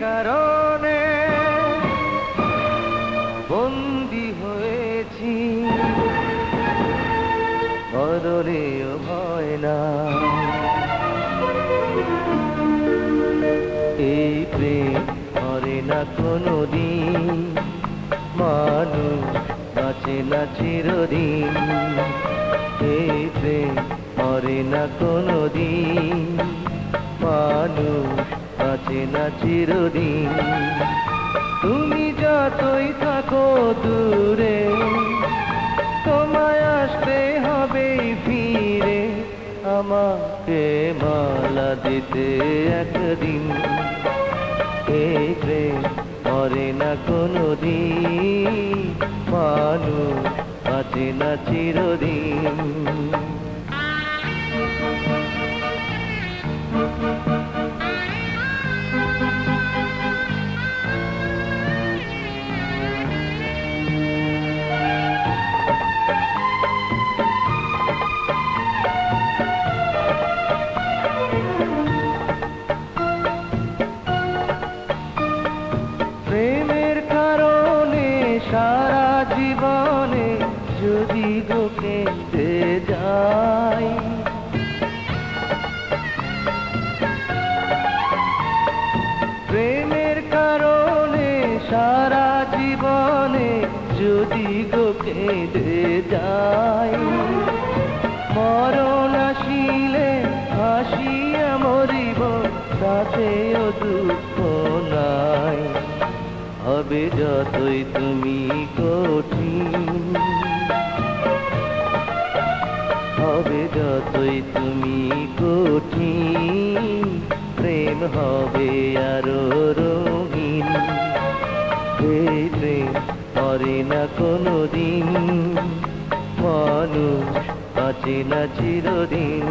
কারণে বন্দী হয়েছি, বদলেও হয় না। এই প্রেম মরে না কোনোদিন, মানুষ বাঁচে না চিরদিন। এই প্রেম মরে না কোনোদিন, মানুষ বাঁচে না চিরদিন। তুমি যতই থাকো দূরে, তোমায় আসতে হবে ফিরে, আমাকে মালা দিতে একদিন। এই প্রেম মরে না কোনোদিন, মানুষ বাঁচে না চিরদিন। প্রেমের কারণে সারা জীবনে যদি গো কেঁদে যাই, প্রেমের কারণে সারা জীবনে যদি গো কেঁদে যাই, মরণ আসিলে হাসিয়া মরিব, তাতেও দুঃখ নাই। হবে যতই তুমি কঠিন, হবে যতই তুমি কঠিন, প্রেম হবে আরো রঙিন। এই প্রেম মরে না কোনোদিন, মানুষ বাঁচে না চিরদিন।